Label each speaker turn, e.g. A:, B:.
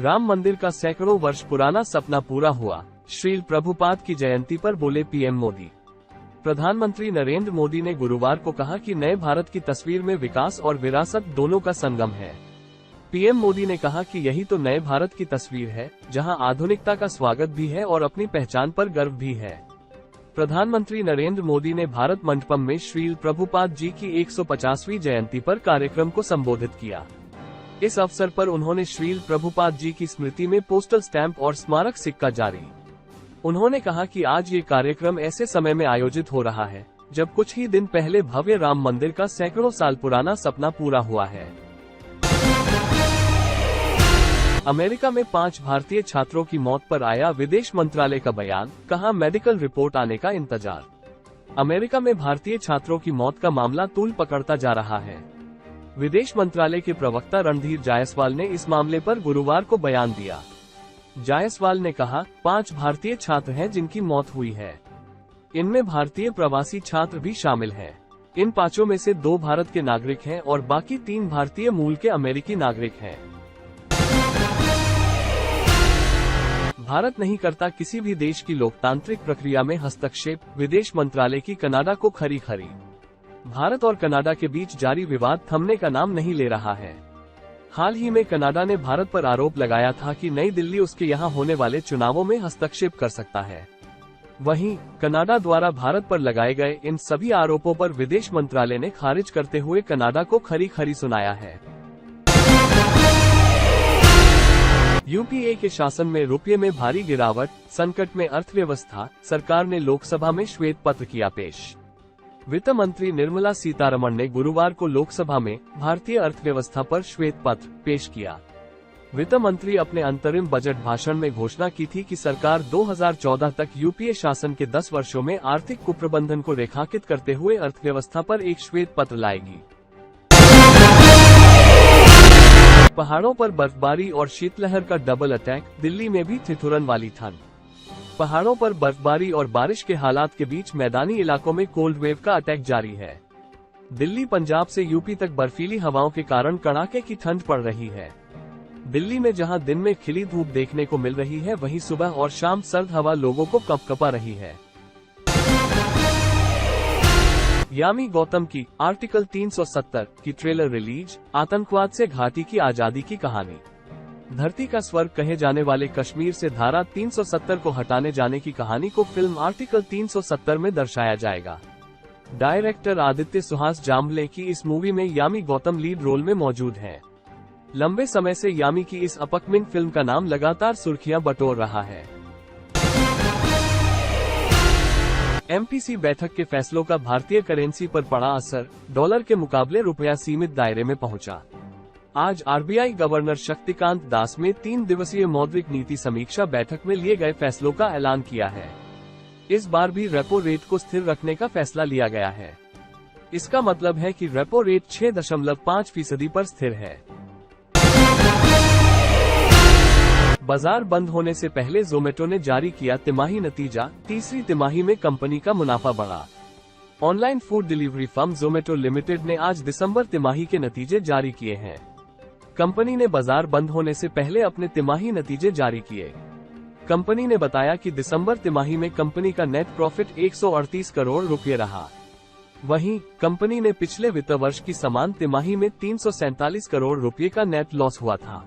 A: राम मंदिर का सैकड़ों वर्ष पुराना सपना पूरा हुआ, श्रील प्रभुपाद की जयंती पर बोले पीएम मोदी। प्रधानमंत्री नरेंद्र मोदी ने गुरुवार को कहा कि नए भारत की तस्वीर में विकास और विरासत दोनों का संगम है। पीएम मोदी ने कहा कि यही तो नए भारत की तस्वीर है, जहां आधुनिकता का स्वागत भी है और अपनी पहचान पर गर्व भी है। प्रधानमंत्री नरेंद्र मोदी ने भारत मंडपम में श्रील प्रभुपाद जी की 150वीं जयंती पर कार्यक्रम को संबोधित किया। इस अवसर पर उन्होंने श्रील प्रभुपाद जी की स्मृति में पोस्टल स्टैंप और स्मारक सिक्का जारी। उन्होंने कहा कि आज ये कार्यक्रम ऐसे समय में आयोजित हो रहा है जब कुछ ही दिन पहले भव्य राम मंदिर का सैकड़ों साल पुराना सपना पूरा हुआ है। अमेरिका में 5 भारतीय छात्रों की मौत पर आया विदेश मंत्रालय का बयान, कहा मेडिकल रिपोर्ट आने का इंतजार। अमेरिका में भारतीय छात्रों की मौत का मामला तूल पकड़ता जा रहा है। विदेश मंत्रालय के प्रवक्ता रणधीर जायसवाल ने इस मामले पर गुरुवार को बयान दिया। जायसवाल ने कहा, 5 भारतीय छात्र हैं जिनकी मौत हुई है। इनमें भारतीय प्रवासी छात्र भी शामिल हैं। इन 5 में से 2 भारत के नागरिक हैं और बाकी 3 भारतीय मूल के अमेरिकी नागरिक हैं। भारत नहीं करता किसी भी देश की लोकतांत्रिक प्रक्रिया में हस्तक्षेप, विदेश मंत्रालय की कनाडा को खरी। भारत और कनाडा के बीच जारी विवाद थमने का नाम नहीं ले रहा है। हाल ही में कनाडा ने भारत पर आरोप लगाया था कि नई दिल्ली उसके यहां होने वाले चुनावों में हस्तक्षेप कर सकता है। वहीं कनाडा द्वारा भारत पर लगाए गए इन सभी आरोपों पर विदेश मंत्रालय ने खारिज करते हुए कनाडा को खरी सुनाया है। यूपीए के शासन में रुपये में भारी गिरावट, संकट में अर्थव्यवस्था, सरकार ने लोकसभा में श्वेत पत्र किया पेश। वित्त मंत्री निर्मला सीतारमण ने गुरुवार को लोकसभा में भारतीय अर्थव्यवस्था पर श्वेत पत्र पेश किया। वित्त मंत्री अपने अंतरिम बजट भाषण में घोषणा की थी कि सरकार 2014 तक यूपीए शासन के 10 वर्षों में आर्थिक कुप्रबंधन को रेखांकित करते हुए अर्थव्यवस्था पर एक श्वेत पत्र लाएगी। पहाड़ों पर बर्फबारी और शीतलहर का डबल अटैक, दिल्ली में भी ठिठुरन वाली ठंड। पहाड़ों पर बर्फबारी और बारिश के हालात के बीच मैदानी इलाकों में कोल्ड वेव का अटैक जारी है। दिल्ली, पंजाब से यूपी तक बर्फीली हवाओं के कारण कड़ाके की ठंड पड़ रही है। दिल्ली में जहां दिन में खिली धूप देखने को मिल रही है, वहीं सुबह और शाम सर्द हवा लोगों को कपकपा रही है। यामी गौतम की आर्टिकल 370 की ट्रेलर रिलीज, आतंकवाद से घाटी की आजादी की कहानी। धरती का स्वर्ग कहे जाने वाले कश्मीर से धारा 370 को हटाने जाने की कहानी को फिल्म आर्टिकल 370 में दर्शाया जाएगा। डायरेक्टर आदित्य सुहास जाम्बले की इस मूवी में यामी गौतम लीड रोल में मौजूद हैं। लंबे समय से यामी की इस अपकमिंग फिल्म का नाम लगातार सुर्खियां बटोर रहा है। एमपीसी बैठक के फैसलों का भारतीय करेंसी पर पड़ा असर, डॉलर के मुकाबले रुपया सीमित दायरे में पहुंचा। आज आरबीआई गवर्नर शक्तिकांत दास ने 3 दिवसीय मौद्रिक नीति समीक्षा बैठक में लिए गए फैसलों का ऐलान किया है। इस बार भी रेपो रेट को स्थिर रखने का फैसला लिया गया है। इसका मतलब है कि रेपो रेट 6.5% पर स्थिर है। बाजार बंद होने से पहले जोमेटो ने जारी किया तिमाही नतीजा, तीसरी तिमाही में कंपनी का मुनाफा बढ़ा। Online food delivery firm Zomato limited ने आज दिसंबर तिमाही के नतीजे जारी किए हैं। कंपनी ने बाजार बंद होने से पहले अपने तिमाही नतीजे जारी किए। कंपनी ने बताया कि दिसंबर तिमाही में कंपनी का नेट प्रॉफिट 138 करोड़ रुपये रहा। वहीं कंपनी ने पिछले वित्त वर्ष की समान तिमाही में 347 करोड़ रुपये का नेट लॉस हुआ था।